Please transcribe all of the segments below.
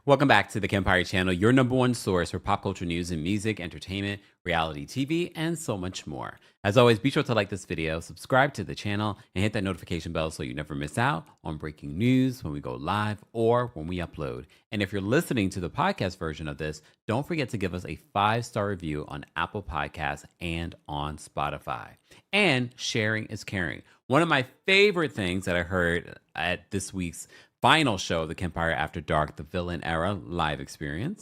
Welcome back to the Kempire channel, your number one source for pop culture news and music, entertainment, reality TV, and so much more. As always, be sure to like this video, subscribe to the channel, and hit that notification bell so you never miss out on breaking news when we go live or when we upload. And if you're listening to the podcast version of this, don't forget to give us a 5-star review on Apple Podcasts and on Spotify. And sharing is caring. One of my favorite things that I heard at this week's final show of the Kempire After Dark, the Villain Era live experience,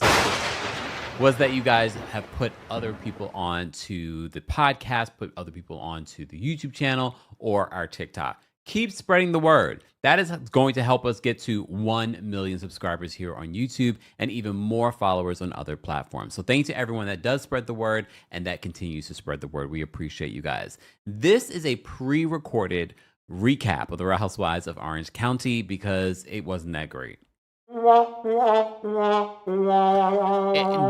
was that you guys have put other people onto the podcast, put other people onto the YouTube channel or our TikTok. Keep spreading the word. That is going to help us get to 1 million subscribers here on YouTube and even more followers on other platforms. So thanks to everyone that does spread the word and that continues to spread the word. We appreciate you guys. This is a pre-recorded recap of the Real Housewives of Orange County because it wasn't that great. There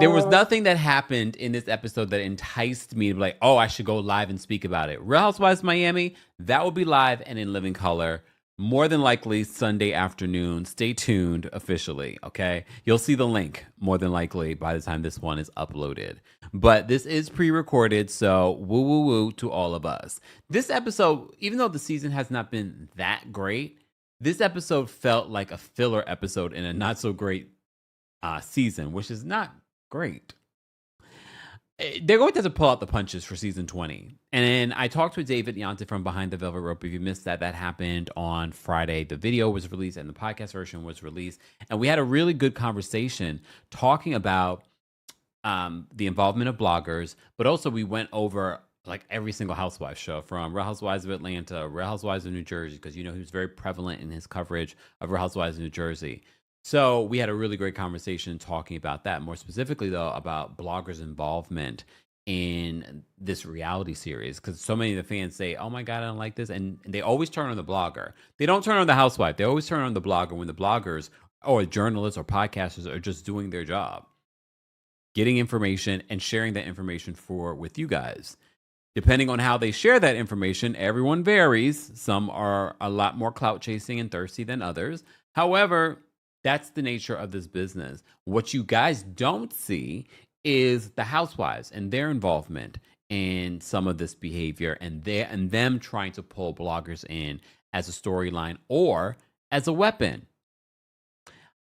was nothing that happened in this episode that enticed me to be like, oh, I should go live and speak about it. Real Housewives Miami, that will be live and in living color, more than likely Sunday afternoon. Stay tuned officially, okay? You'll see the link more than likely by the time this one is uploaded. But this is pre-recorded, so woo woo woo to all of us. This episode, even though the season has not been that great, this episode felt like a filler episode in a not so great season, which is not great. They're going to have to pull out the punches for season 20. And I talked with David Yonta from Behind the Velvet Rope. If you missed that, that happened on Friday. The video was released and the podcast version was released. And we had a really good conversation talking about the involvement of bloggers, but also we went over like every single Housewives show, from Real Housewives of Atlanta, Real Housewives of New Jersey, because he was very prevalent in his coverage of Real Housewives of New Jersey. So we had a really great conversation talking about that. More specifically, though, about bloggers' involvement in this reality series, because so many of the fans say, oh my God, I don't like this. And they always turn on the blogger. They don't turn on the housewife. They always turn on the blogger when the bloggers or journalists or podcasters are just doing their job, getting information and sharing that information with you guys. Depending on how they share that information, everyone varies. Some are a lot more clout chasing and thirsty than others. However, that's the nature of this business. What you guys don't see is the housewives and their involvement in some of this behavior and them trying to pull bloggers in as a storyline or as a weapon.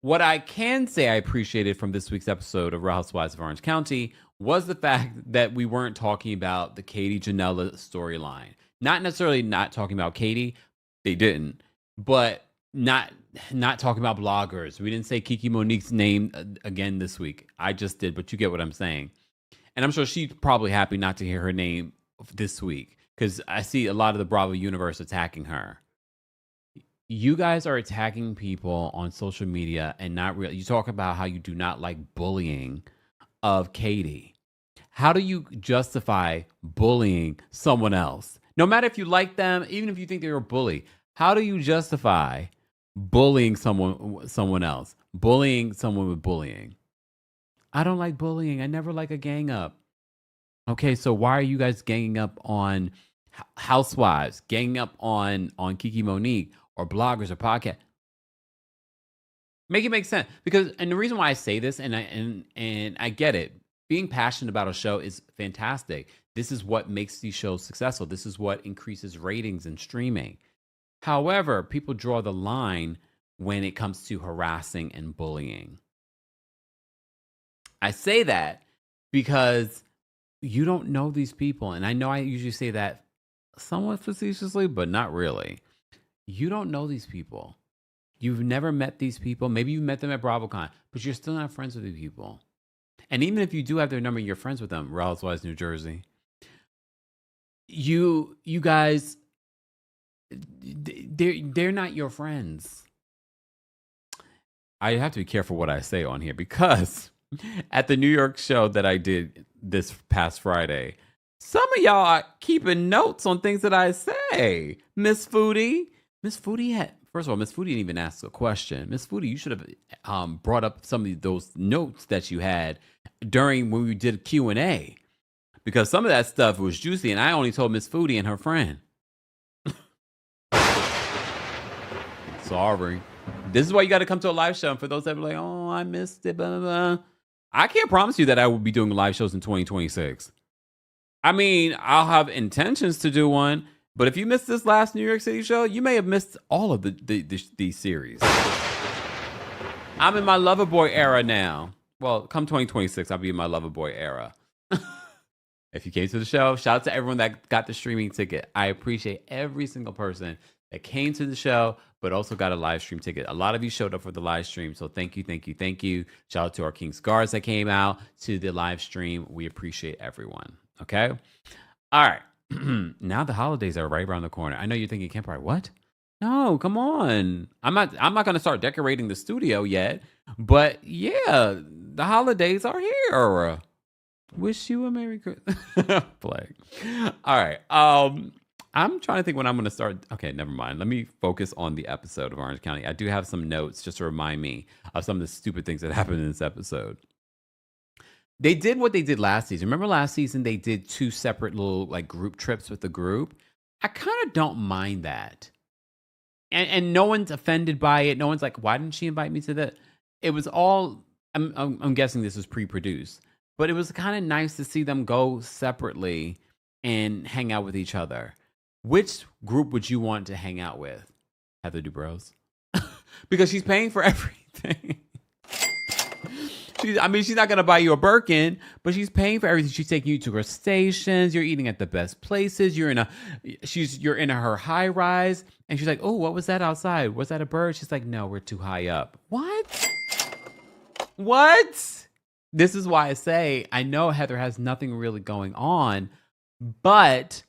What I can say I appreciated from this week's episode of Real Housewives of Orange County was the fact that we weren't talking about the Katie Janela storyline. Not necessarily not talking about Katie, they didn't, but not talking about bloggers. We didn't say Kiki Monique's name again this week. I just did, but you get what I'm saying. And I'm sure she's probably happy not to hear her name this week because I see a lot of the Bravo universe attacking her. You guys are attacking people on social media and not really. You talk about how you do not like bullying of Katie. How do you justify bullying someone else? No matter if you like them, even if you think they're a bully, how do you justify bullying someone else? Bullying someone with bullying. I don't like bullying. I never like a gang up. Okay, so why are you guys ganging up on housewives, ganging up on Kiki Monique or bloggers or podcast? Make it make sense. Because, and the reason why I say this, and I get it, being passionate about a show is fantastic. This is what makes these shows successful. This is what increases ratings and streaming. However, people draw the line when it comes to harassing and bullying. I say that because you don't know these people. And I know I usually say that somewhat facetiously, but not really. You don't know these people. You've never met these people. Maybe you met them at BravoCon, but you're still not friends with these people. And even if you do have their number, you're friends with them. Real Housewives, New Jersey. You guys, they're not your friends. I have to be careful what I say on here because at the New York show that I did this past Friday, some of y'all are keeping notes on things that I say. Miss Foodie had, first of all, Miss Foodie didn't even ask a question. Miss Foodie, you should have brought up some of those notes that you had during when we did Q&A, because some of that stuff was juicy, and I only told Miss Foodie and her friend. Sorry. This is why you got to come to a live show. And for those that are like, oh, I missed it, blah, blah, blah. I can't promise you that I will be doing live shows in 2026. I mean, I'll have intentions to do one, but if you missed this last New York City show, you may have missed all of the series. I'm in my Loverboy era now. Well, come 2026, I'll be in my Loverboy era. If you came to the show, shout out to everyone that got the streaming ticket. I appreciate every single person that came to the show, but also got a live stream ticket. A lot of you showed up for the live stream, so thank you, thank you, thank you. Shout out to our King's Guards that came out to the live stream. We appreciate everyone, okay? All right. Now the holidays are right around the corner. I know you're thinking, Kempire, what? No, come on. I'm not going to start decorating the studio yet, but yeah, the holidays are here. Wish you a Merry Christmas. Play. All right. I'm trying to think when I'm going to start. Okay, never mind. Let me focus on the episode of Orange County. I do have some notes just to remind me of some of the stupid things that happened in this episode. They did what they did last season. Remember last season they did 2 separate little like group trips with the group? I kind of don't mind that. And no one's offended by it. No one's like, why didn't she invite me to that? It was all, I'm guessing this was pre-produced. But it was kind of nice to see them go separately and hang out with each other. Which group would you want to hang out with? Heather Dubrow? Because she's paying for everything. She's not going to buy you a Birkin, but she's paying for everything. She's taking you to her stations. You're eating at the best places. You're in her high rise. And she's like, oh, what was that outside? Was that a bird? She's like, no, we're too high up. What? This is why I say, I know Heather has nothing really going on, but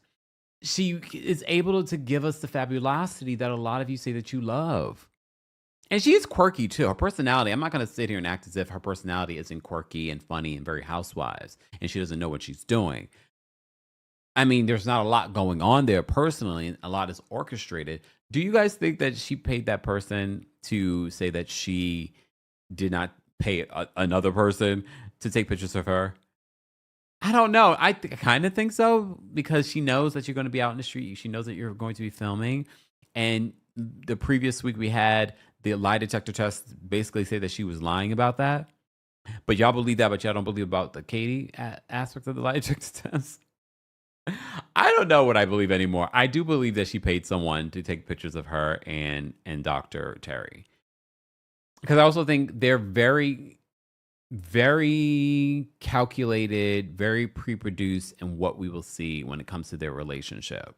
she is able to give us the fabulosity that a lot of you say that you love. And she is quirky too. Her personality, I'm not going to sit here and act as if her personality isn't quirky and funny and very Housewives, and she doesn't know what she's doing. I mean, there's not a lot going on there personally, and a lot is orchestrated. Do you guys think that she paid that person to say that she did not pay another person to take pictures of her? I don't know. I kind of think so, because she knows that you're going to be out in the street. She knows that you're going to be filming. And the previous week we had the lie detector test basically say that she was lying about that. But y'all believe that, but y'all don't believe about the Katie aspect of the lie detector test. I don't know what I believe anymore. I do believe that she paid someone to take pictures of her and Dr. Terry. Because I also think they're very, very calculated, very pre-produced in what we will see when it comes to their relationship.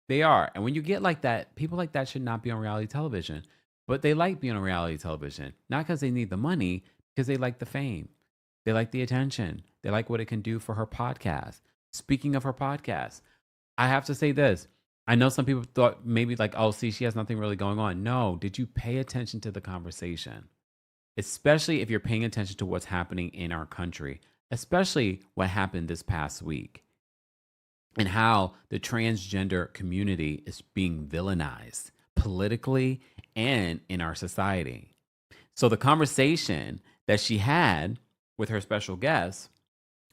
They are. And when you get like that, people like that should not be on reality television. But they like being on reality television. Not because they need the money, because they like the fame. They like the attention. They like what it can do for her podcast. Speaking of her podcast, I have to say this. I know some people thought maybe like, oh, see, she has nothing really going on. No, did you pay attention to the conversation? Especially if you're paying attention to what's happening in our country, especially what happened this past week and how the transgender community is being villainized politically and in our society. So the conversation that she had with her special guest,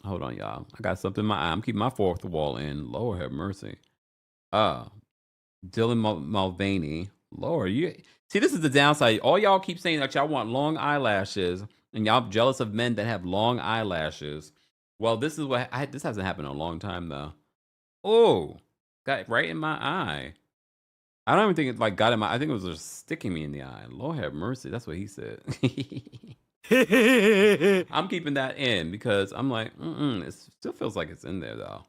hold on, y'all. I got something in my eye. I'm keeping my fourth wall in. Lord have mercy. Dylan Mulvaney. Lord, you see, this is the downside. All y'all keep saying that y'all want long eyelashes, and y'all jealous of men that have long eyelashes. Well, this is what this hasn't happened in a long time though. Oh, got it right in my eye. I don't even think it like got in my. I think it was just sticking me in the eye. Lord have mercy. That's what he said. I'm keeping that in because I'm like, it still feels like it's in there though.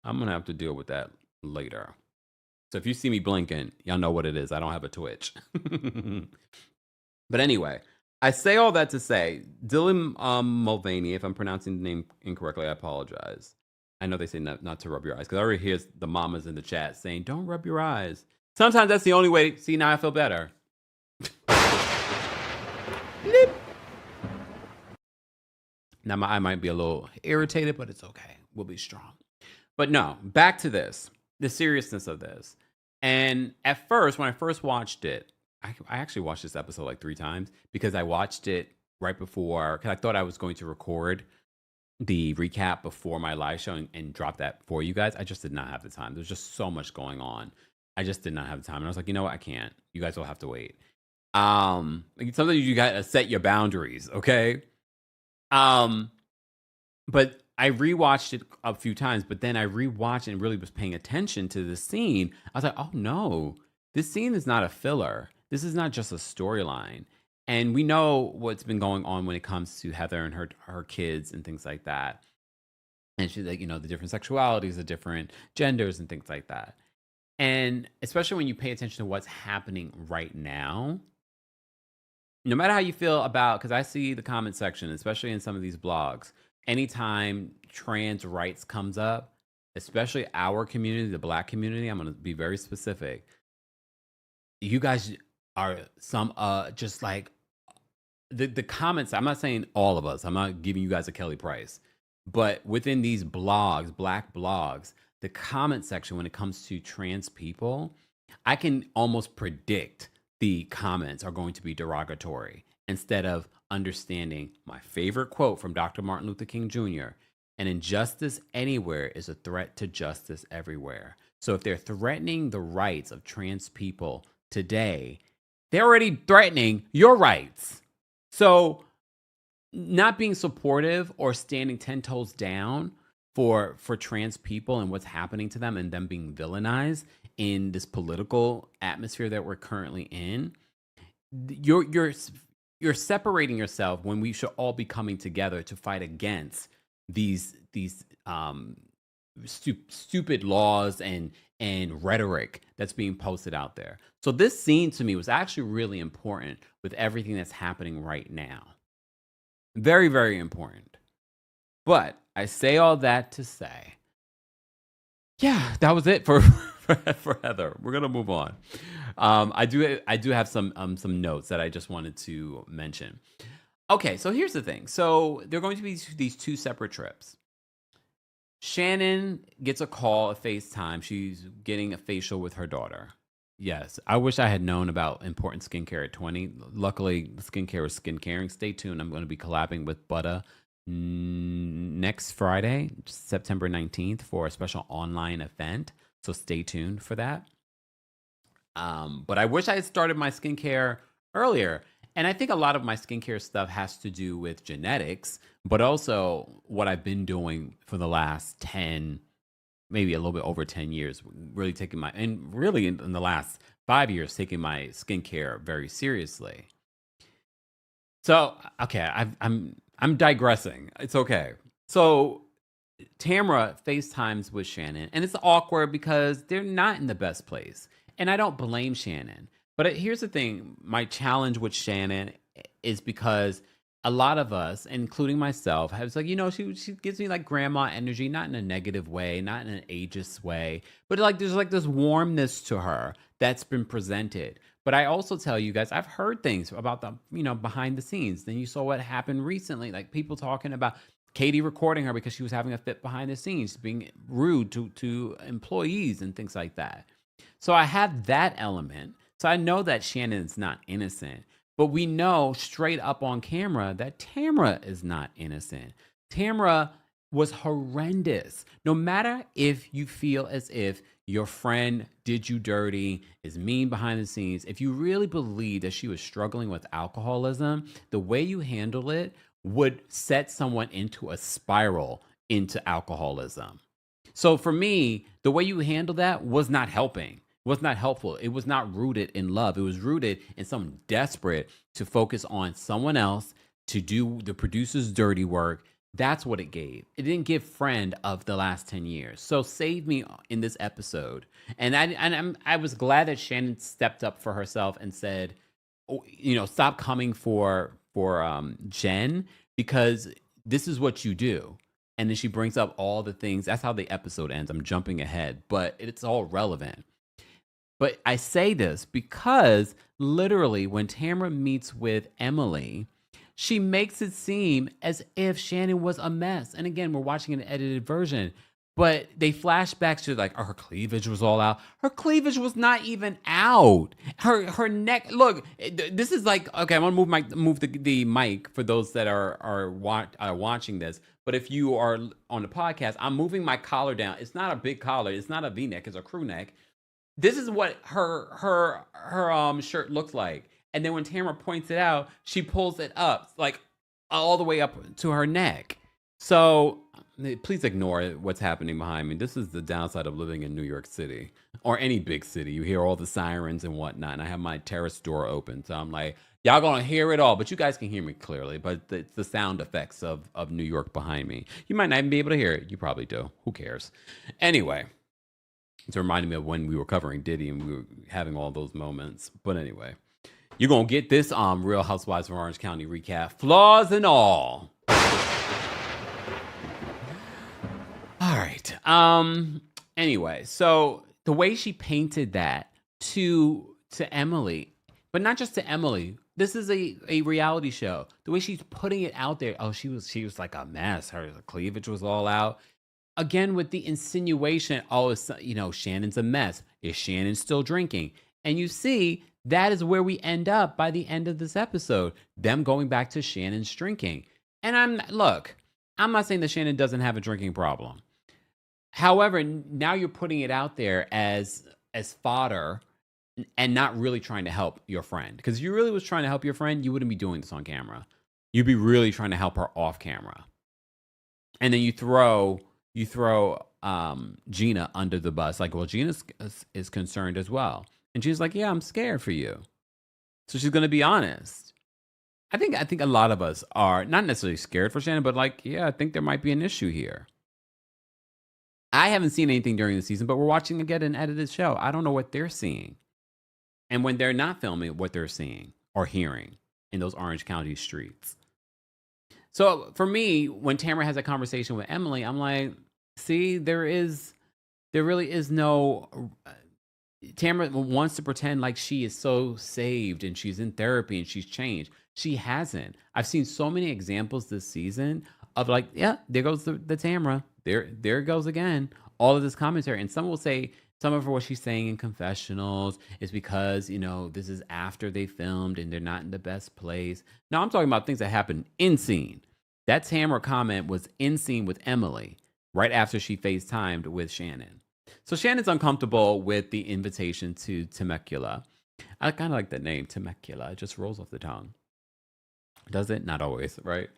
I'm gonna have to deal with that later. So if you see me blinking, y'all know what it is. I don't have a twitch. But anyway, I say all that to say, Dylan Mulvaney, if I'm pronouncing the name incorrectly, I apologize. I know they say not to rub your eyes, because I already hear the mamas in the chat saying, don't rub your eyes. Sometimes that's the only way. See, now I feel better. Now my eye might be a little irritated, but it's okay. We'll be strong. But no, back to this, the seriousness of this. And at first, when I first watched it, I actually watched this episode like 3 times because I watched it right before, because I thought I was going to record the recap before my live show and drop that for you guys. I just did not have the time. There's just so much going on. I just did not have the time. And I was like, you know what? I can't. You guys will have to wait. Like, sometimes you gotta set your boundaries, okay? Um, but I rewatched it a few times, but then I rewatched and really was paying attention to the scene. I was like, oh no, this scene is not a filler. This is not just a storyline. And we know what's been going on when it comes to Heather and her kids and things like that. And she's like, the different sexualities, the different genders and things like that. And especially when you pay attention to what's happening right now, no matter how you feel about, because I see the comment section, especially in some of these blogs, anytime trans rights comes up, especially our community, the Black community, I'm going to be very specific. You guys are some, just like the comments. I'm not saying all of us. I'm not giving you guys a Kelly Price, but within these blogs, Black blogs, the comment section when it comes to trans people, I can almost predict the comments are going to be derogatory instead of understanding my favorite quote from Dr. Martin Luther King Jr. An injustice anywhere is a threat to justice everywhere. So if they're threatening the rights of trans people today, they're already threatening your rights. So not being supportive or standing 10 toes down for trans people and what's happening to them and them being villainized in this political atmosphere that we're currently in, you're separating yourself when we should all be coming together to fight against these stupid laws and rhetoric that's being posted out there. So this scene to me was actually really important with everything that's happening right now. Very, very important. But I say all that to say, yeah, that was it for Heather. We're gonna move on. I do have some notes that I just wanted to mention. Okay, so here's the thing. So there are going to be these two separate trips. Shannon gets a call, a FaceTime. She's getting a facial with her daughter. Yes, I wish I had known about important skincare at 20. Luckily, skincare was skincaring. Stay tuned. I'm going to be collabing with Butter next Friday, September 19th, for a special online event. So stay tuned for that. But I wish I had started my skincare earlier. And I think a lot of my skincare stuff has to do with genetics, but also what I've been doing for the last 10, maybe a little bit over 10 years, really taking really in the last 5 years, taking my skincare very seriously. So, okay, I'm digressing. It's okay. So Tamra FaceTimes with Shannon, and it's awkward because they're not in the best place. And I don't blame Shannon. But here's the thing. My challenge with Shannon is because a lot of us, including myself, has like, she gives me like grandma energy, not in a negative way, not in an ageist way, but like there's like this warmness to her that's been presented. But I also tell you guys, I've heard things about the, behind the scenes. Then you saw what happened recently, like people talking about Katie recording her because she was having a fit behind the scenes, being rude to employees and things like that. So I have that element. So I know that Shannon's not innocent, but we know straight up on camera that Tamra is not innocent. Tamra was horrendous. No matter if you feel as if your friend did you dirty, is mean behind the scenes, if you really believe that she was struggling with alcoholism, the way you handle it would set someone into a spiral into alcoholism. So for me, the way you handle that was not helping. Was not helpful. It was not rooted in love. It was rooted in someone desperate to focus on someone else, to do the producer's dirty work. That's what it gave. It didn't give friend of the last 10 years. So save me in this episode. And I was glad that Shannon stepped up for herself and said, stop coming for Jen, because this is what you do. And then she brings up all the things. That's how the episode ends. I'm jumping ahead, but it's all relevant. But I say this because literally when Tamra meets with Emily, she makes it seem as if Shannon was a mess. And again, we're watching an edited version, but they flash back to like, her cleavage was all out. Her cleavage was not even out. Her neck. Look, this is like, okay, I'm gonna move the mic for those that are watching this. But if you are on the podcast, I'm moving my collar down. It's not a big collar. It's not a V-neck. It's a crew neck. This is what her shirt looks like. And then when Tamra points it out, she pulls it up, like all the way up to her neck. So please ignore what's happening behind me. This is the downside of living in New York City or any big city. You hear all the sirens and whatnot. And I have my terrace door open. So I'm like, y'all gonna hear it all, but you guys can hear me clearly. But it's the sound effects of New York behind me. You might not even be able to hear it. You probably do. Who cares? Anyway, it's reminding me of when we were covering Diddy and we were having all those moments. But anyway, you're gonna get this Real Housewives of Orange County recap, flaws and all. All right. Anyway, so the way she painted that to Emily, but not just to Emily. This is a reality show. The way she's putting it out there. Oh, she was like a mess. Her cleavage was all out. Again, with the insinuation, Shannon's a mess. Is Shannon still drinking? And you see, that is where we end up by the end of this episode. Them going back to Shannon's drinking. And I'm not saying that Shannon doesn't have a drinking problem. However, now you're putting it out there as fodder and not really trying to help your friend. Because if you really was trying to help your friend, you wouldn't be doing this on camera. You'd be really trying to help her off camera. And then you throw Gina under the bus. Like, well, Gina is concerned as well. And she's like, yeah, I'm scared for you. So she's going to be honest. I think a lot of us are not necessarily scared for Shannon, but like, yeah, I think there might be an issue here. I haven't seen anything during the season, but we're watching again an edited show. I don't know what they're seeing. And when they're not filming, what they're seeing or hearing in those Orange County streets. So for me, when Tamra has a conversation with Emily, I'm like, see, there really is no... Tamra wants to pretend like she is so saved and she's in therapy and she's changed. She hasn't. I've seen so many examples this season of like, yeah, there goes the Tamra. There it goes again. All of this commentary. And some will say some of what she's saying in confessionals is because, this is after they filmed and they're not in the best place. No, I'm talking about things that happened in scene. That Tamra comment was in scene with Emily right after she FaceTimed with Shannon. So Shannon's uncomfortable with the invitation to Temecula. I kind of like that name, Temecula. It just rolls off the tongue. Does it? Not always, right?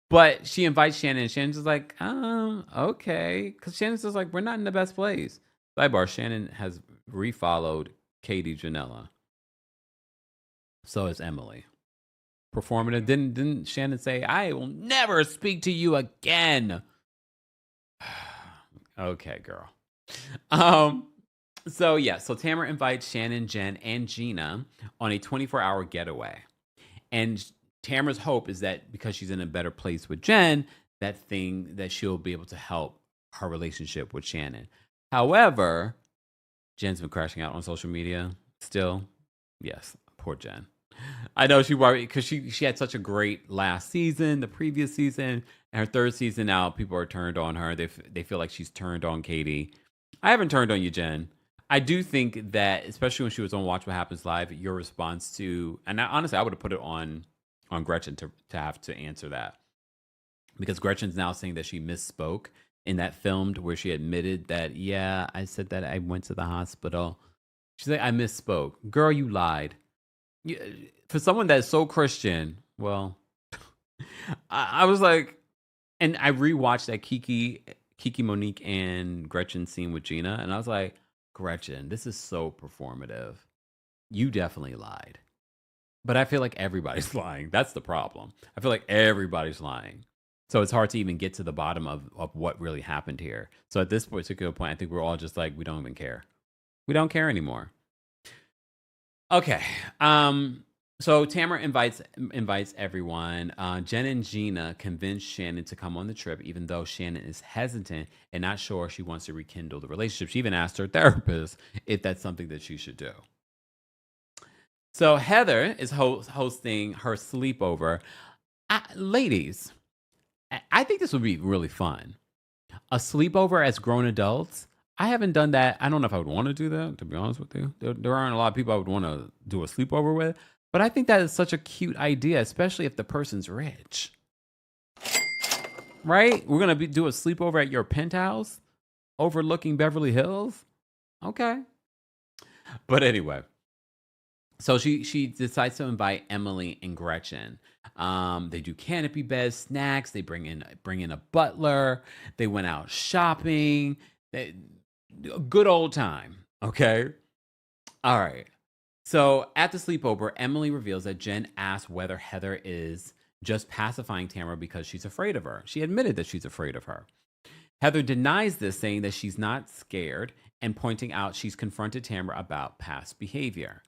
But she invites Shannon, and Shannon's just like, okay. Because Shannon's just like, we're not in the best place. Sidebar, Shannon has refollowed Katie Janela. So is Emily. Performative. Didn't Shannon say, I will never speak to you again? Okay, girl. So Tamra invites Shannon, Jenn, and Gina on a 24-hour getaway. And Tamra's hope is that because she's in a better place with Jenn, that she'll be able to help her relationship with Shannon. However, Jen's been crashing out on social media still. Yes, poor Jenn. I know she worried because she had such a great last season, the previous season, and her third season now, people are turned on her. They feel like she's turned on Katie. I haven't turned on you, Jenn. I do think that, especially when she was on Watch What Happens Live, your response to, and honestly, I would have put it on Gretchen to have to answer that. Because Gretchen's now saying that she misspoke in that filmed where she admitted that, yeah, I said that I went to the hospital. She's like, I misspoke. Girl, you lied. For someone that's so Christian, well, I was like, and I rewatched that Kiki, Monique, and Gretchen scene with Gina, and I was like, Gretchen, this is so performative. You definitely lied. But I feel like everybody's lying. That's the problem. I feel like everybody's lying. So it's hard to even get to the bottom of what really happened here. So at this particular point, I think we're all just like, we don't even care. We don't care anymore. Okay. So Tamra invites everyone. Jenn and Gina convince Shannon to come on the trip, even though Shannon is hesitant and not sure she wants to rekindle the relationship. She even asked her therapist if that's something that she should do. So Heather is hosting her sleepover. Ladies, I think this would be really fun. A sleepover as grown adults. I haven't done that. I don't know if I would want to do that, to be honest with you. There aren't a lot of people I would want to do a sleepover with. But I think that is such a cute idea, especially if the person's rich. Right? We're going to do a sleepover at your penthouse overlooking Beverly Hills? Okay. But anyway. So she decides to invite Emily and Gretchen. They do canopy beds, snacks. They bring in a butler. They went out shopping. A good old time. Okay. All right. So at the sleepover, Emily reveals that Jen asked whether Heather is just pacifying Tamra because she's afraid of her. She admitted that she's afraid of her. Heather denies this, saying that she's not scared and pointing out she's confronted Tamra about past behavior.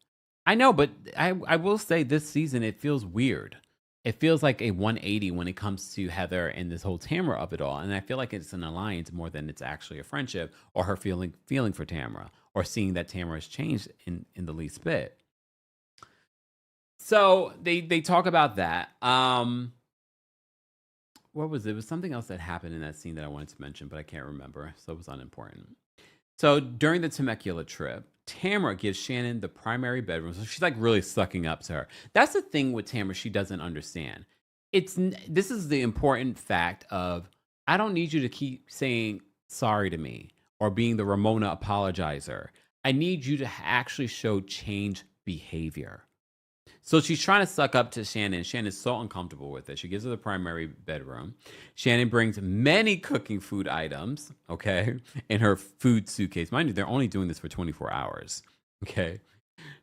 I know, but I will say this season it feels weird. It feels like a 180 when it comes to Heather and this whole Tamra of it all. And I feel like it's an alliance more than it's actually a friendship or her feeling for Tamra or seeing that Tamra has changed in the least bit. So they talk about that. What was it? It was something else that happened in that scene that I wanted to mention, but I can't remember. So it was unimportant. So during the Temecula trip, Tamra gives Shannon the primary bedroom. So she's like really sucking up to her. That's the thing with Tamra she doesn't understand. This is the important fact of I don't need you to keep saying sorry to me or being the Ramona apologizer. I need you to actually show change behavior. So she's trying to suck up to Shannon. Shannon's so uncomfortable with it. She gives her the primary bedroom. Shannon brings many cooking food items, okay, in her food suitcase. Mind you, they're only doing this for 24 hours, okay?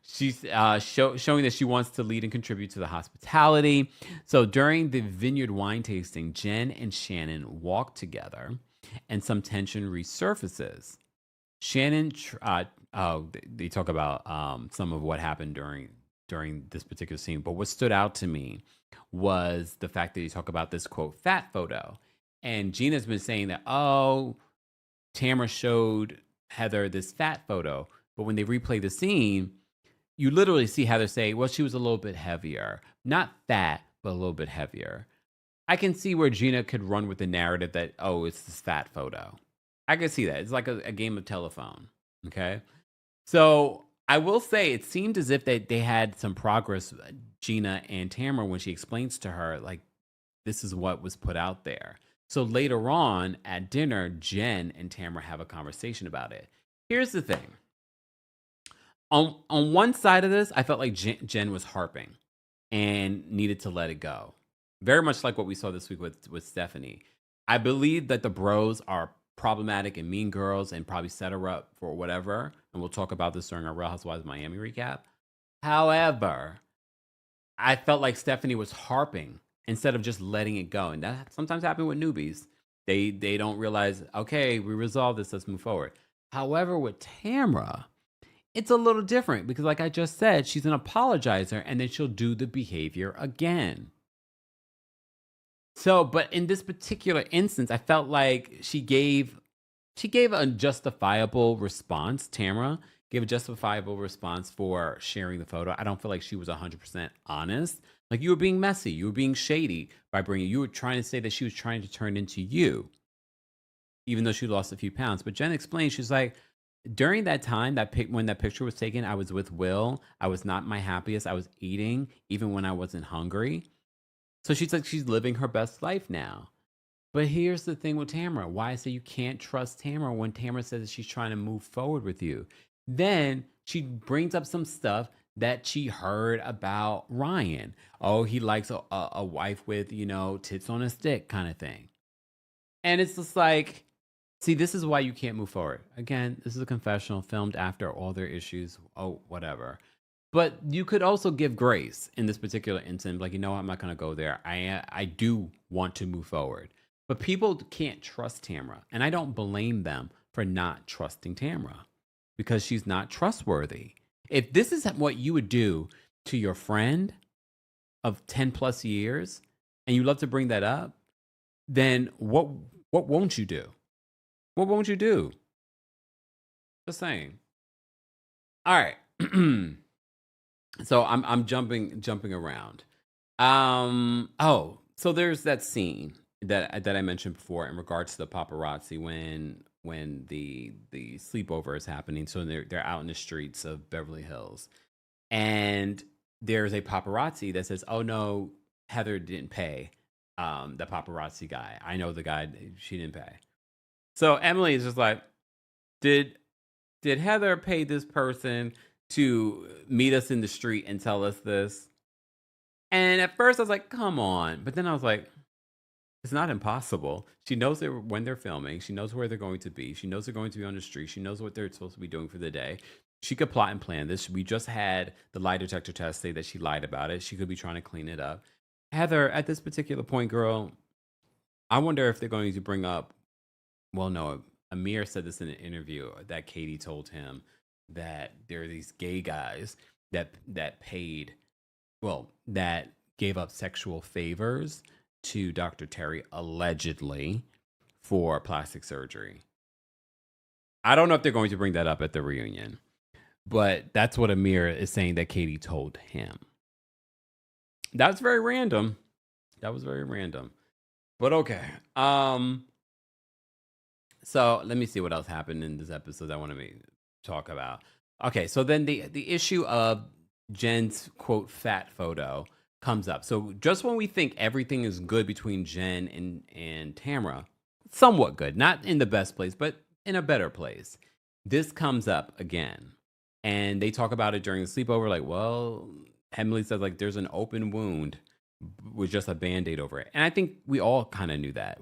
She's showing that she wants to lead and contribute to the hospitality. So during the vineyard wine tasting, Jen and Shannon walk together and some tension resurfaces. Shannon, they talk about some of what happened during this particular scene. But what stood out to me was the fact that you talk about this quote fat photo. And Gina's been saying that, oh, Tamra showed Heather this fat photo. But when they replay the scene, you literally see Heather say, well, she was a little bit heavier. Not fat, but a little bit heavier. I can see where Gina could run with the narrative that, oh, it's this fat photo. I can see that. It's like a game of telephone. Okay. So I will say it seemed as if they had some progress, Gina and Tamra, when she explains to her, like, this is what was put out there. So later on at dinner, Jen and Tamra have a conversation about it. Here's the thing. On one side of this, I felt like Jen was harping and needed to let it go. Very much like what we saw this week with Stephanie. I believe that the bros are problematic and mean girls and probably set her up for whatever. And we'll talk about this during our Real Housewives of Miami recap. However, I felt like Stephanie was harping instead of just letting it go. And that sometimes happens with newbies. They don't realize, okay, we resolved this, let's move forward. However, with Tamra, it's a little different because like I just said, she's an apologizer and then she'll do the behavior again. So, but in this particular instance, I felt like she gave a justifiable response. Tamra gave a justifiable response for sharing the photo. I don't feel like she was 100% honest. Like you were being messy, you were being shady by you were trying to say that she was trying to turn into you, even though she lost a few pounds. But Jen explained, she's like, during that time, when that picture was taken, I was with Will. I was not my happiest. I was eating even when I wasn't hungry. So she's like, she's living her best life now. But here's the thing with Tamra. Why I say you can't trust Tamra when Tamra says she's trying to move forward with you. Then she brings up some stuff that she heard about Ryan. Oh, he likes a wife with, tits on a stick kind of thing. And it's just like, see, this is why you can't move forward. Again, this is a confessional filmed after all their issues. Oh, whatever. But you could also give grace in this particular instance. Like, I'm not going to go there. I do want to move forward. But people can't trust Tamra. And I don't blame them for not trusting Tamra because she's not trustworthy. If this is what you would do to your friend of 10 plus years and you love to bring that up, then what won't you do? What won't you do? Just saying. All right. So I'm jumping around. So there's that scene that I mentioned before in regards to the paparazzi when the sleepover is happening. So they're out in the streets of Beverly Hills, and there's a paparazzi that says, "Oh no, Heather didn't pay the paparazzi guy. I know the guy, she didn't pay." So Emily is just like, did Heather pay this person to meet us in the street and tell us this. And at first I was like, come on. But then I was like, it's not impossible. She knows when they're filming. She knows where they're going to be. She knows they're going to be on the street. She knows what they're supposed to be doing for the day. She could plot and plan this. We just had the lie detector test say that she lied about it. She could be trying to clean it up. Heather, at this particular point, girl, I wonder if they're going to bring up, well, no, Amir said this in an interview that Katie told him that there are these gay guys that paid, well, that gave up sexual favors to Dr. Terry allegedly for plastic surgery. I don't know if they're going to bring that up at the reunion, but that's what Amir is saying that Katie told him. That's very random. That was very random. But okay. So let me see what else happened in this episode I want to talk about. Okay, so then the issue of Jen's quote fat photo comes up. So just when we think everything is good between Jenn and Tamra, somewhat good, not in the best place, but in a better place, this comes up again. And they talk about it during the sleepover, like, well, Emily says, like, there's an open wound with just a Band-Aid over it. And I think we all kind of knew that.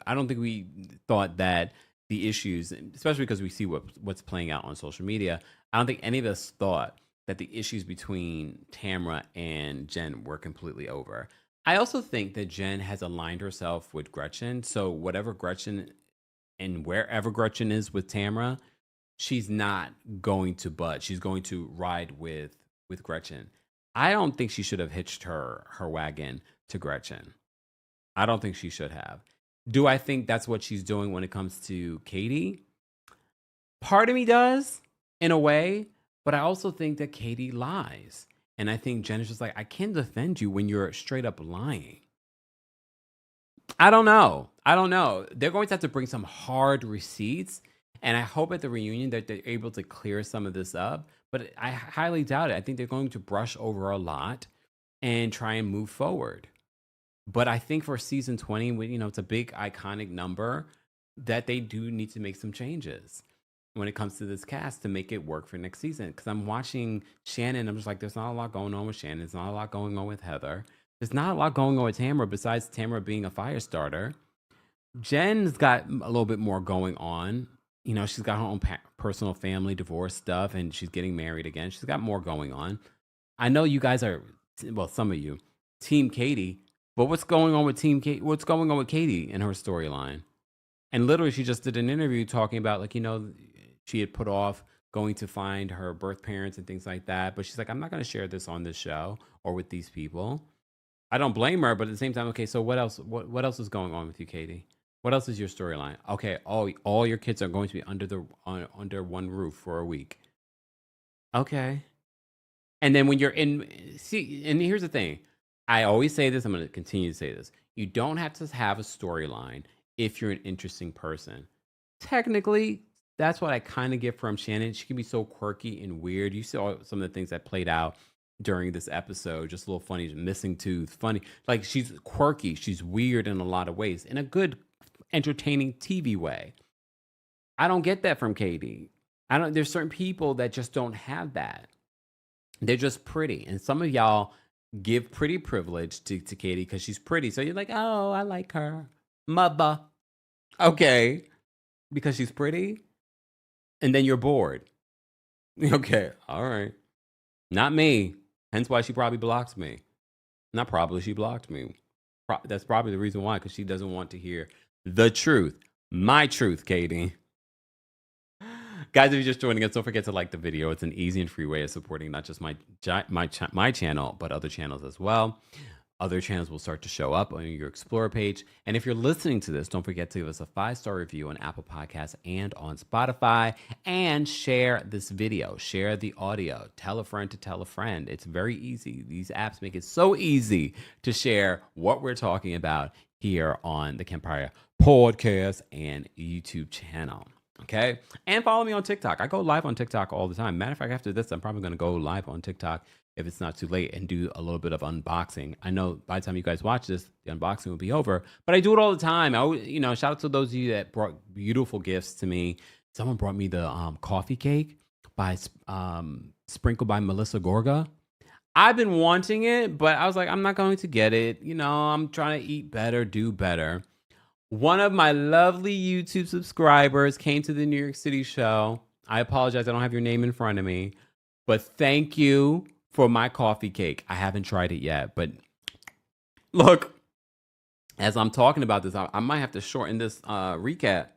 I don't think we thought that the issues, especially because we see what's playing out on social media, I don't think any of us thought that the issues between Tamra and Jenn were completely over. I also think that Jenn has aligned herself with Gretchen. So whatever Gretchen and wherever Gretchen is with Tamra, she's not going to budge. She's going to ride with Gretchen. I don't think she should have hitched her wagon to Gretchen. I don't think she should have. Do I think that's what she's doing when it comes to Katie? Part of me does, in a way. But I also think that Katie lies. And I think Jenn is just like, I can't defend you when you're straight up lying. I don't know. They're going to have to bring some hard receipts. And I hope at the reunion that they're able to clear some of this up. But I highly doubt it. I think they're going to brush over a lot and try and move forward. But I think for season 20, it's a big iconic number, that they do need to make some changes when it comes to this cast to make it work for next season. Because I'm watching Shannon, I'm just like, there's not a lot going on with Shannon. There's not a lot going on with Heather. There's not a lot going on with Tamra besides Tamra being a fire starter. Jen's got a little bit more going on. She's got her own personal family divorce stuff, and she's getting married again. She's got more going on. I know you guys are, well, some of you, Team Katie, but what's going on with Team Katie? What's going on with Katie and her storyline? And literally, she just did an interview talking about, like, she had put off going to find her birth parents and things like that. But she's like, I'm not going to share this on this show or with these people. I don't blame her, but at the same time, okay, so what else? What else is going on with you, Katie? What else is your storyline? Okay, all your kids are going to be under one roof for a week. Okay. And then when you're see, and here's the thing. I always say this, I'm going to continue to say this. You don't have to have a storyline if you're an interesting person. Technically, that's what I kind of get from Shannon. She can be so quirky and weird. You saw some of the things that played out during this episode. Just a little funny, missing tooth, funny. Like, she's quirky. She's weird in a lot of ways, in a good, entertaining TV way. I don't get that from Katie. There's certain people that just don't have that. They're just pretty. And some of y'all give pretty privilege to Katie because she's pretty. So you're like, oh, I like her. Mother. Okay. Because she's pretty? And then you're bored. Okay, all right. Not me. Hence why she probably blocked me. Not probably, she blocked me. That's probably the reason why, because she doesn't want to hear the truth. My truth, Katie. Guys, if you're just joining us, don't forget to like the video. It's an easy and free way of supporting not just my channel, but other channels as well. Other channels will start to show up on your Explorer page. And if you're listening to this, don't forget to give us a 5-star review on Apple Podcasts and on Spotify. And share this video. Share the audio. Tell a friend to tell a friend. It's very easy. These apps make it so easy to share what we're talking about here on the Kempire podcast and YouTube channel. Okay? And follow me on TikTok. I go live on TikTok all the time. Matter of fact, after this, I'm probably going to go live on TikTok if it's not too late and do a little bit of unboxing. I know by the time you guys watch this, the unboxing will be over, but I do it all the time. Shout out to those of you that brought beautiful gifts to me. Someone brought me the coffee cake by sprinkled by Melissa Gorga. I've been wanting it, but I was like, I'm not going to get it. You know, I'm trying to eat better, do better. One of my lovely YouTube subscribers came to the New York City show. I apologize, I don't have your name in front of me, but thank you for my coffee cake. I haven't tried it yet, but look, as I'm talking about this, I might have to shorten this recap,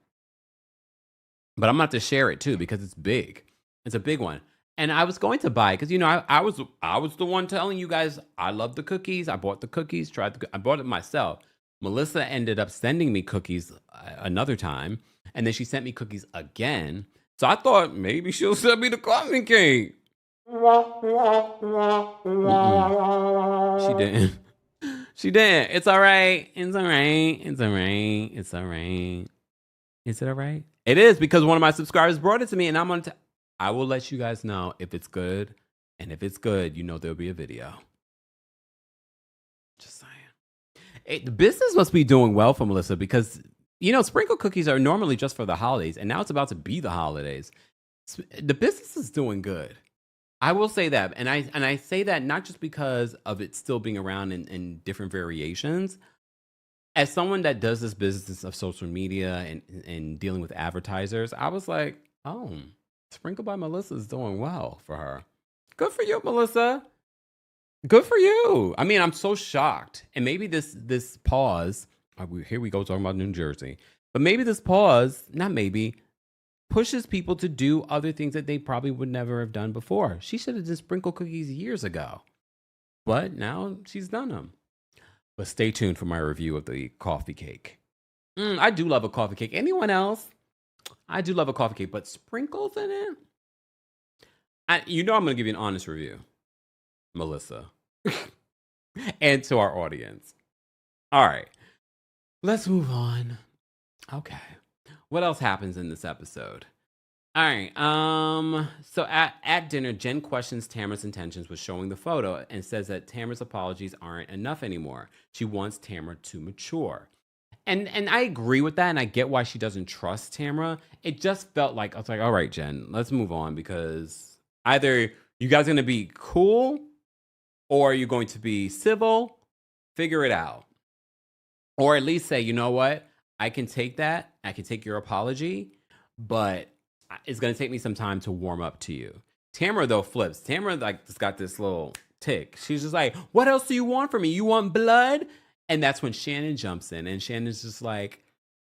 but I'm gonna have to share it too because it's big. It's a big one. And I was going to buy it because I was the one telling you guys I love the cookies. I bought the cookies, I bought it myself. Melissa ended up sending me cookies another time, and then she sent me cookies again. So I thought maybe she'll send me the coffee cake. She didn't. She didn't. It's all right. It's all right. It's all right. It's all right. Is it all right? It is because one of my subscribers brought it to me, and I will let you guys know if it's good, and if it's good, there'll be a video. Just saying. The business must be doing well for Melissa because, sprinkle cookies are normally just for the holidays, and now it's about to be the holidays. The business is doing good. I will say that. And I say that not just because of it still being around in different variations. As someone that does this business of social media and dealing with advertisers, I was like, oh, Sprinkle by Melissa is doing well for her. Good for you, Melissa. Good for you. I mean, I'm so shocked. And maybe this pause, here we go talking about New Jersey, but maybe this pause, not maybe, pushes people to do other things that they probably would never have done before. She should have done sprinkle cookies years ago, but now she's done them. But stay tuned for my review of the coffee cake. I do love a coffee cake. Anyone else? I do love a coffee cake, but sprinkles in it? I'm going to give you an honest review, Melissa. And to our audience. All right. Let's move on. Okay. What else happens in this episode? All right. So at dinner, Jen questions Tamra's intentions with showing the photo and says that Tamra's apologies aren't enough anymore. She wants Tamra to mature. And I agree with that, and I get why she doesn't trust Tamra. It just felt like, I was like, all right, Jen, let's move on, because either you guys are going to be cool or you're going to be civil. Figure it out. Or at least say, you know what? I can take that. I can take your apology, but it's going to take me some time to warm up to you. Tamra, though, flips. Tamra, just got this little tick. She's just like, what else do you want from me? You want blood? And that's when Shannon jumps in, and Shannon's just like,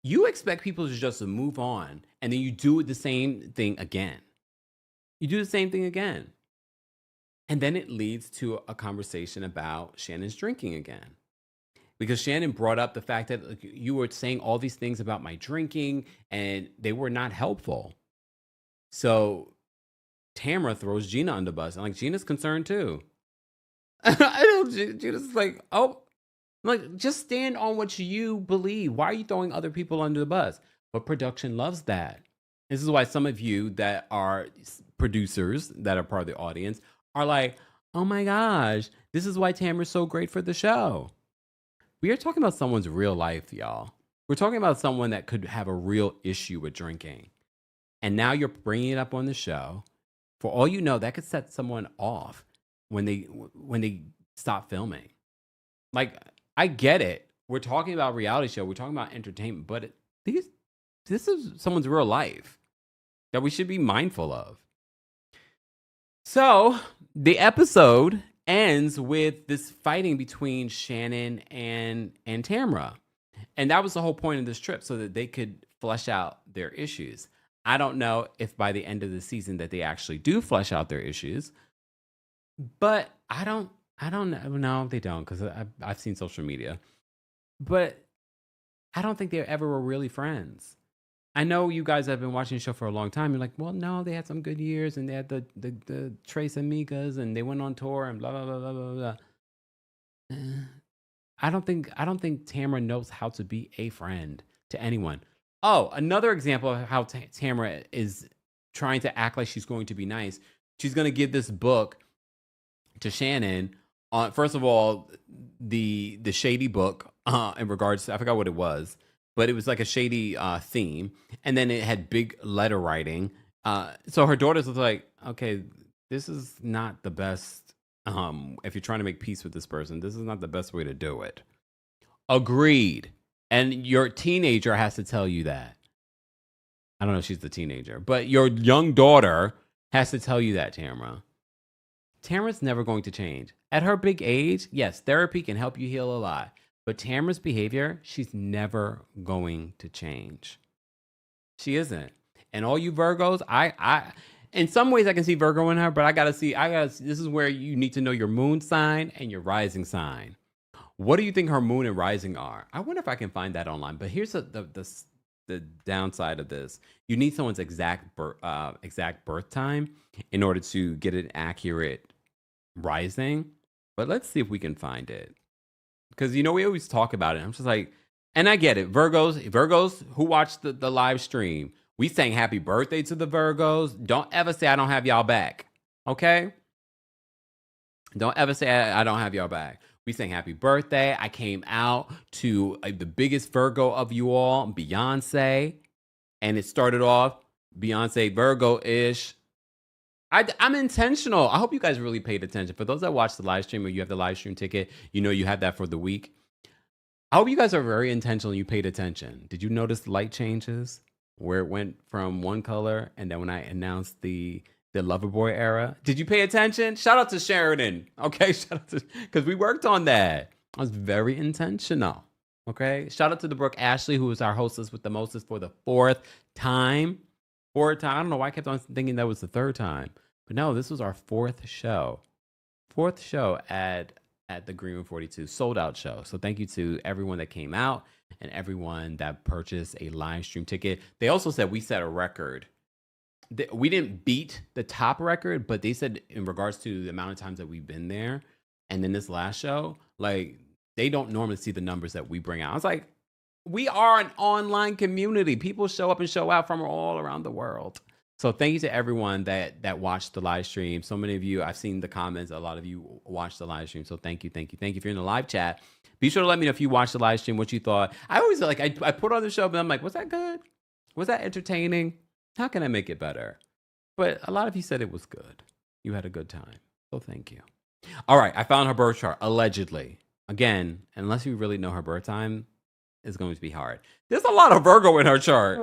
you expect people to just move on, and then you do the same thing again. You do the same thing again. And then it leads to a conversation about Shannon's drinking again. Because Shannon brought up the fact that you were saying all these things about my drinking, and they were not helpful. So Tamra throws Gina under the bus, and Gina's concerned too. Gina's like, oh, just stand on what you believe. Why are you throwing other people under the bus? But production loves that. This is why some of you that are producers that are part of the audience are like, oh my gosh, this is why Tamra's so great for the show. We are talking about someone's real life, y'all. We're talking about someone that could have a real issue with drinking. And now you're bringing it up on the show. For all you know, that could set someone off when they stop filming. I get it. We're talking about reality show. We're talking about entertainment. But this is someone's real life that we should be mindful of. So the episode ends with this fighting between Shannon and Tamra. And that was the whole point of this trip, so that they could flesh out their issues. I don't know if by the end of the season that they actually do flesh out their issues, but I don't know. No, they don't, because I've seen social media. But I don't think they ever were really friends. I know you guys have been watching the show for a long time. You're like, well, no, they had some good years, and they had the Trace Amigas, and they went on tour, and blah blah blah blah blah blah. I don't think Tamra knows how to be a friend to anyone. Oh, another example of how Tamra is trying to act like she's going to be nice. She's going to give this book to Shannon on, first of all, the shady book in regards to, I forgot what it was, but it was like a shady theme, and then it had big letter writing. So her daughters was like, okay, this is not the best. If you're trying to make peace with this person, this is not the best way to do it. Agreed. And your teenager has to tell you that. I don't know if she's the teenager, but your young daughter has to tell you that, Tamra. Tamra's never going to change. At her big age, yes, therapy can help you heal a lot. But Tamra's behavior, she's never going to change. She isn't. And all you Virgos, I in some ways I can see Virgo in her, but I gotta this is where you need to know your moon sign and your rising sign. What do you think her moon and rising are? I wonder if I can find that online. But here's the downside of this. You need someone's exact birth time in order to get an accurate rising. But let's see if we can find it. Because, we always talk about it. I'm just like, and I get it. Virgos who watched the live stream, we sang happy birthday to the Virgos. Don't ever say I don't have y'all back. Okay? Don't ever say I don't have y'all back. We sang happy birthday. I came out to the biggest Virgo of you all, Beyonce. And it started off Beyonce Virgo-ish. I'm intentional. I hope you guys really paid attention. For those that watch the live stream or you have the live stream ticket, you have that for the week. I hope you guys are very intentional and you paid attention. Did you notice the light changes? Where it went from one color and then when I announced the Loverboy era. Did you pay attention? Shout out to Shannon. Okay, shout out to, because we worked on that. I was very intentional. Okay, shout out to the Brooke Ashley, who was our hostess with the mostest for the fourth time. I don't know why I kept on thinking that was the third time, but no, this was our fourth show at the Green Room 42 sold out show. So thank you to everyone that came out and everyone that purchased a live stream ticket. They also said we set a record. We didn't beat the top record, but they said in regards to the amount of times that we've been there, and then this last show, like they don't normally see the numbers that we bring out. I was like, we are an online community. People show up and show out from all around the world. So thank you to everyone that watched the live stream. So many of you, I've seen the comments. A lot of you watched the live stream. So thank you. If you're in the live chat, be sure to let me know if you watched the live stream, what you thought. I always I put on the show, but I'm like, was that good? Was that entertaining? How can I make it better? But a lot of you said it was good. You had a good time. So thank you. All right. I found her birth chart, allegedly. Again, unless you really know her birth time, it's going to be hard. There's a lot of Virgo in her chart.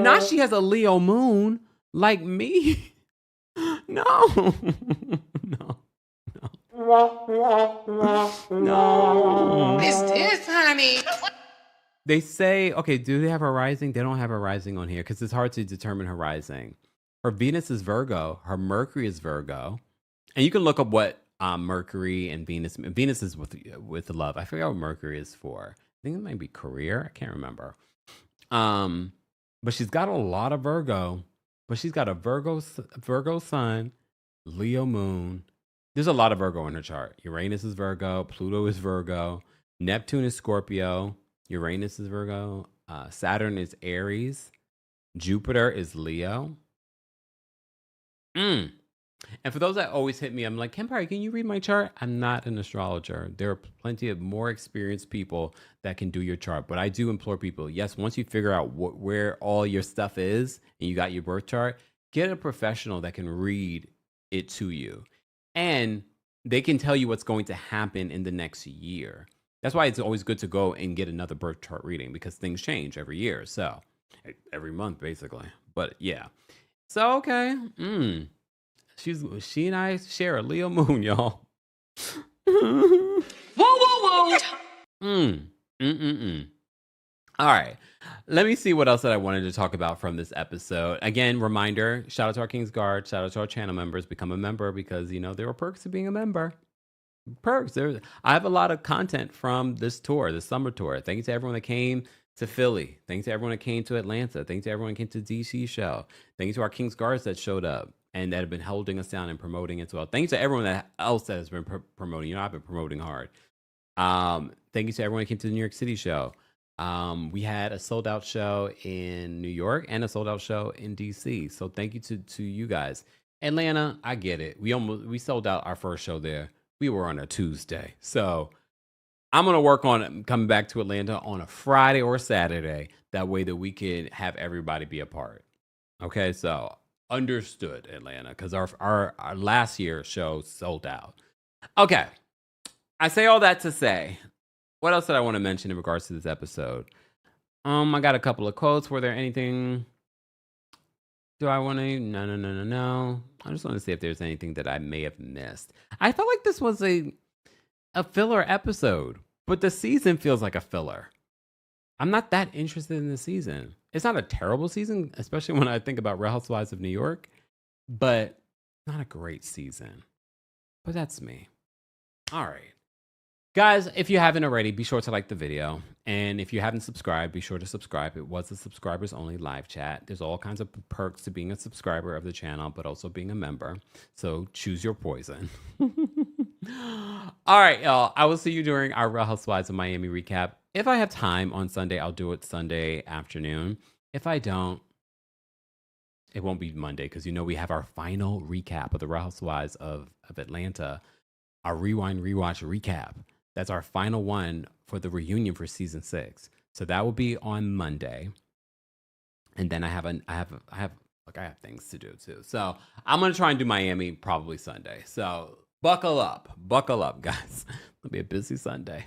Not she has a Leo moon like me. No. No. This honey. They say, okay, do they have her rising? They don't have her rising on here because it's hard to determine her rising. Her Venus is Virgo. Her Mercury is Virgo. And you can look up what Mercury and Venus is with love. I forget what Mercury is for. I think it might be career. I can't remember. But she's got a lot of Virgo. But she's got a Virgo sun, Leo moon. There's a lot of Virgo in her chart. Uranus is Virgo. Pluto is Virgo. Neptune is Scorpio. Uranus is Virgo. Saturn is Aries. Jupiter is Leo. And for those that always hit me, I'm like, Kempire, can you read my chart? I'm not an astrologer. There are plenty of more experienced people that can do your chart. But I do implore people, yes, once you figure out where all your stuff is and you got your birth chart, get a professional that can read it to you. And they can tell you what's going to happen in the next year. That's why it's always good to go and get another birth chart reading because things change every year. So every month, basically. But yeah. So, okay. She and I share a Leo moon, y'all. Whoa, whoa, whoa. All right. Let me see what else that I wanted to talk about from this episode. Again, reminder, shout out to our King's Guard. Shout out to our channel members. Become a member because, there are perks to being a member. Perks. I have a lot of content from this tour, this summer tour. Thank you to everyone that came to Philly. Thank you to everyone that came to Atlanta. Thank you to everyone that came to DC show. Thank you to our King's Guards that showed up and that have been holding us down and promoting as well. Thank you to everyone else that has been promoting. I've been promoting hard. Thank you to everyone that came to the New York City show. We had a sold out show in New York and a sold out show in DC. So thank you to you guys. Atlanta, I get it. We sold out our first show there. We were on a Tuesday. So I'm going to work on coming back to Atlanta on a Friday or Saturday. That way that we can have everybody be a part. Okay, so understood, Atlanta, because our last year's show sold out. Okay, I say all that to say, what else did I want to mention in regards to this episode? I got a couple of quotes. Were there anything? Do I want to? No. I just want to see if there's anything that I may have missed. I felt like this was a filler episode, but the season feels like a filler. I'm not that interested in the season. It's not a terrible season, especially when I think about Real Housewives of New York, but not a great season. But that's me. All right. Guys, if you haven't already, be sure to like the video. And if you haven't subscribed, be sure to subscribe. It was a subscribers only live chat. There's all kinds of perks to being a subscriber of the channel, but also being a member. So choose your poison. All right, y'all. I will see you during our Real Housewives of Miami recap. If I have time on Sunday, I'll do it Sunday afternoon. If I don't, it won't be Monday because we have our final recap of the Real Housewives of Atlanta, our Rewind Rewatch recap. That's our final one for the reunion for season 6. So that will be on Monday. And then I have things to do too. So I'm going to try and do Miami probably Sunday. So buckle up, guys. It'll be a busy Sunday.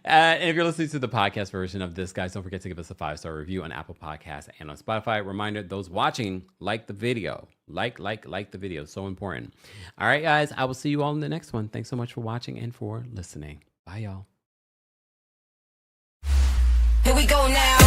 And if you're listening to the podcast version of this, guys, don't forget to give us a 5-star review on Apple Podcasts and on Spotify. Reminder, those watching, like the video. Like the video. So important. All right, guys, I will see you all in the next one. Thanks so much for watching and for listening. Bye, y'all. Here we go now.